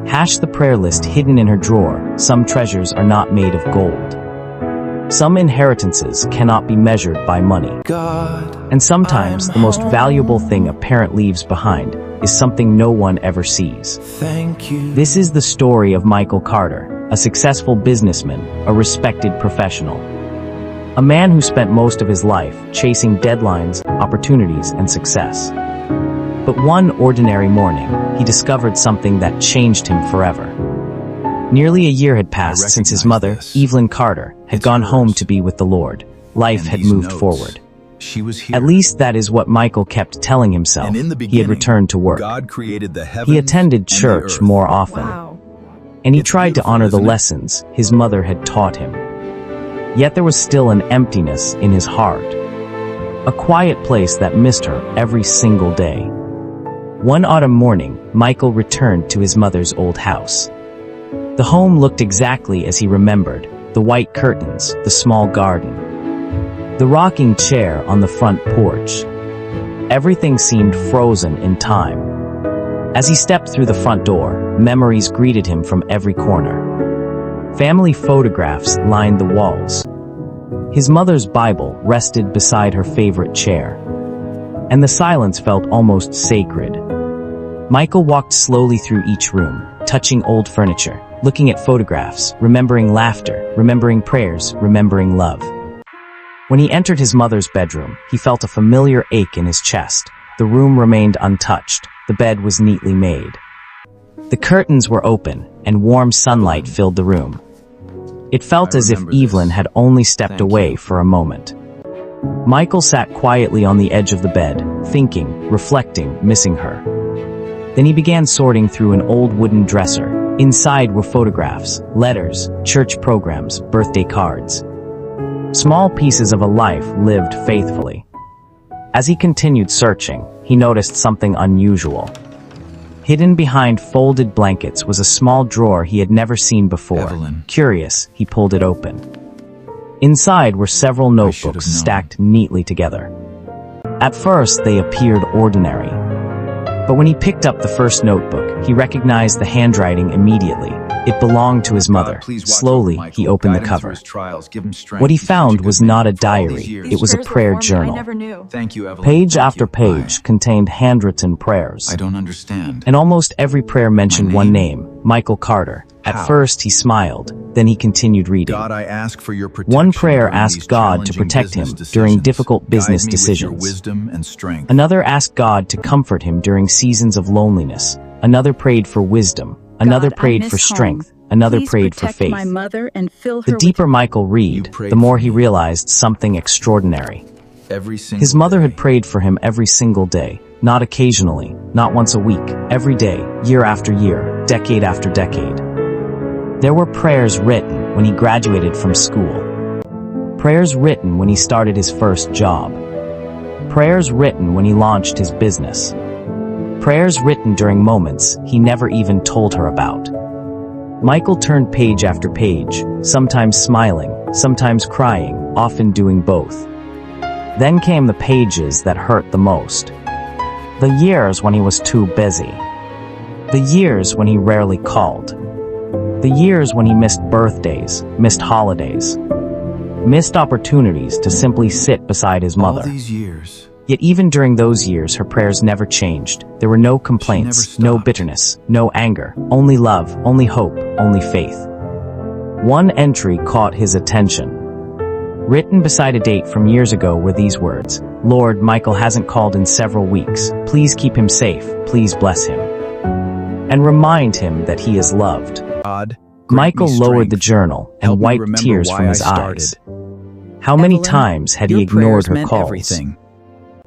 Hash the prayer list hidden in her drawer. Some treasures are not made of gold. Some inheritances cannot be measured by money. And sometimes the most valuable thing a parent leaves behind is something no one ever sees. This is the story of Michael Carter, a successful businessman, a respected professional. A man who spent most of his life chasing deadlines, opportunities, and success. But one ordinary morning, he discovered something that changed him forever. Nearly a year had passed since his mother, Evelyn Carter, had gone home to be with the Lord. Life had moved forward. At least that is what Michael kept telling himself. He had returned to work. He attended church more often. And he tried to honor the lessons his mother had taught him. Yet there was still an emptiness in his heart. A quiet place that missed her every single day. One autumn morning, Michael returned to his mother's old house. The home looked exactly as he remembered, the white curtains, the small garden, the rocking chair on the front porch. Everything seemed frozen in time. As he stepped through the front door, memories greeted him from every corner. Family photographs lined the walls. His mother's Bible rested beside her favorite chair. And the silence felt almost sacred. Michael walked slowly through each room, touching old furniture, looking at photographs, remembering laughter, remembering prayers, remembering love. When he entered his mother's bedroom, he felt a familiar ache in his chest. The room remained untouched. The bed was neatly made. The curtains were open, and warm sunlight filled the room. It felt as if Evelyn had only stepped away for a moment. Michael sat quietly on the edge of the bed, thinking, reflecting, missing her. Then he began sorting through an old wooden dresser. Inside were photographs, letters, church programs, birthday cards. Small pieces of a life lived faithfully. As he continued searching, he noticed something unusual. Hidden behind folded blankets was a small drawer he had never seen before. Curious, he pulled it open. Inside were several notebooks stacked neatly together. At first, they appeared ordinary. But when he picked up the first notebook, he recognized the handwriting immediately. It belonged to his mother. Slowly, he opened the cover. What he found was not a diary. It was a prayer journal. Page after page contained handwritten prayers. And almost every prayer mentioned one name, Michael Carter. At first, he smiled. Then he continued reading. One prayer asked God to protect him during difficult business decisions. Another asked God to comfort him during seasons of loneliness. Another prayed for wisdom. Another prayed for strength. Another prayed for faith. The deeper Michael read, the more he realized something extraordinary. His mother had prayed for him every single day, not occasionally, not once a week, every day, year after year, decade after decade. There were prayers written when he graduated from school. Prayers written when he started his first job. Prayers written when he launched his business. Prayers written during moments he never even told her about. Michael turned page after page, sometimes smiling, sometimes crying, often doing both. Then came the pages that hurt the most. The years when he was too busy. The years when he rarely called. The years when he missed birthdays, missed holidays, missed opportunities to simply sit beside his mother. All these years. Yet even during those years, her prayers never changed. There were no complaints, no bitterness, no anger, only love, only hope, only faith. One entry caught his attention. Written beside a date from years ago were these words: Lord, Michael hasn't called in several weeks. Please keep him safe. Please bless him. And remind him that he is loved. Michael lowered the journal and wiped tears from his eyes. How many times had he ignored her calls?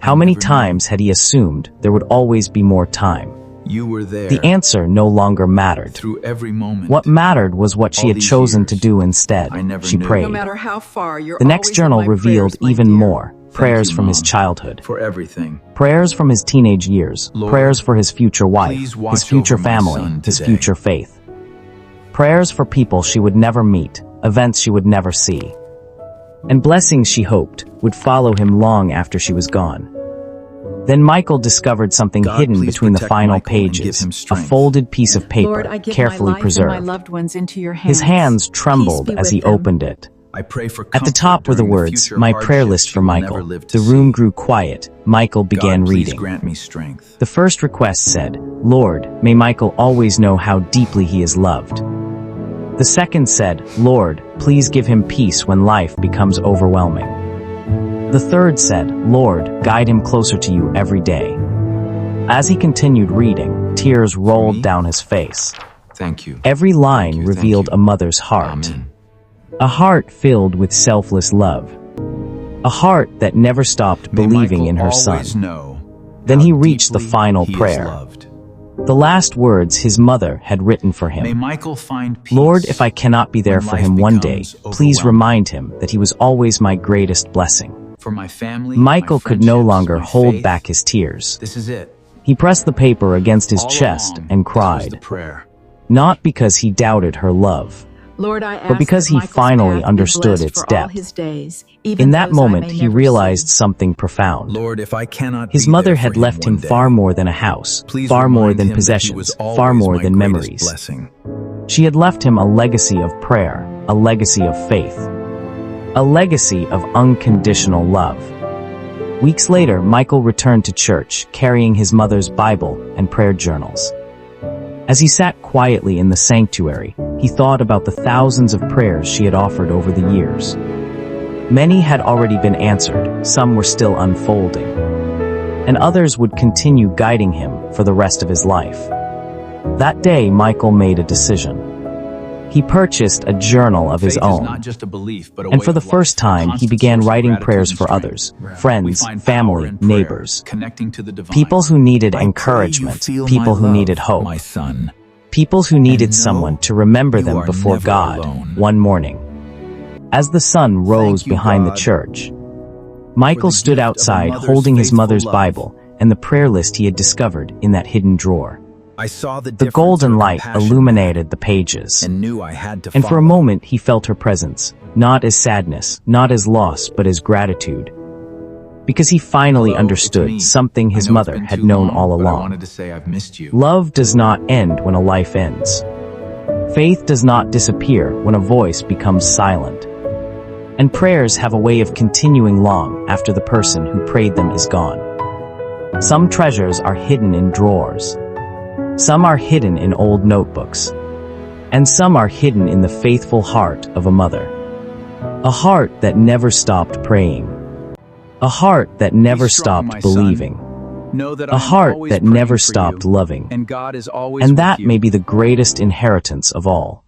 How many times had he assumed there would always be more time? You were there. The answer no longer mattered. Through every moment. What mattered was what she had chosen to do instead. She prayed. No matter how far, you're the next always journal in my revealed prayers, my even dear. more. Prayers you, from his Mom, childhood. For everything. Prayers from his teenage years. Lord, prayers for his future wife, please watch his future over my family, son his today. future faith. Prayers for people she would never meet, events she would never see. And blessings she hoped would follow him long after she was gone. Then Michael discovered something God, hidden please between the protect final Michael and give pages, him a strength. folded piece of paper, Lord, I give carefully my life preserved. and my loved ones into your hands. His hands Peace trembled be as with he them. opened it. I pray for At the comfort top were the during words, future "My prayer hardships list for he will never Michael." live to The room see. grew quiet. Michael began God, please reading. grant me strength. The first request said, "Lord, may Michael always know how deeply he is loved." The second said, "Lord, please give him peace when life becomes overwhelming." The third said, "Lord, guide him closer to you every day." As he continued reading, tears rolled down his face. Thank you. Every line Thank revealed you. a mother's heart. Amen. A heart filled with selfless love. A heart that never stopped May believing Michael in her son. always know Then how he reached the deeply final he is prayer. loved. The last words his mother had written for May him. Michael find peace. "Lord, if I cannot be there when for life him one day, becomes please overwhelming. remind him that he was always my greatest blessing." For my family, Michael my could no friendships, longer my hold faith, back his tears. This is it. He pressed the paper against his All chest along, and this was the cried, prayer. not because he doubted her love. Lord, I ask But because that he Michael's finally path be understood blessed its for all depth. his days, even In that those I moment, may he never realized see. something profound. Lord, if I cannot His be mother there had for left one him day, far more than a house, please far more remind than him that he was possessions, far always more my than greatest memories. blessing. She had left him a legacy of prayer, a legacy of faith, a legacy of unconditional love. Weeks later, Michael returned to church, carrying his mother's Bible and prayer journals. As he sat quietly in the sanctuary, he thought about the thousands of prayers she had offered over the years. Many had already been answered, some were still unfolding, and others would continue guiding him for the rest of his life. That day, Michael made a decision. He purchased a journal of his Faith is own. not just a belief, but a And way for the of life, first a time, he constant began source of writing gratitude prayers and for strength. others, We friends, find power family, in prayer, neighbors, connecting to the divine. people who needed I pray you encouragement, feel people my who love, needed hope, my son. people who needed And know someone to remember you them are before never God alone. one morning. As the sun rose Thank you, behind the God, church, Michael the stood gift of a outside mother's holding his faithful mother's love. Bible and the prayer list he had discovered in that hidden drawer. I saw the The difference golden her light compassion illuminated the pages, and knew I had to and for a follow. moment he felt her presence, not as sadness, not as loss, but as gratitude. Because he finally Hello, understood it's me. something his I know it's mother been had too known long, all but I along. wanted to say I've missed you. Love does not end when a life ends. Faith does not disappear when a voice becomes silent. And prayers have a way of continuing long after the person who prayed them is gone. Some treasures are hidden in drawers. Some are hidden in old notebooks. And some are hidden in the faithful heart of a mother. A heart that never stopped praying. A heart that never strong, my stopped son. believing. Know that A I am heart always that praying never for stopped you, loving. and God is always And with that you. may be the greatest inheritance of all.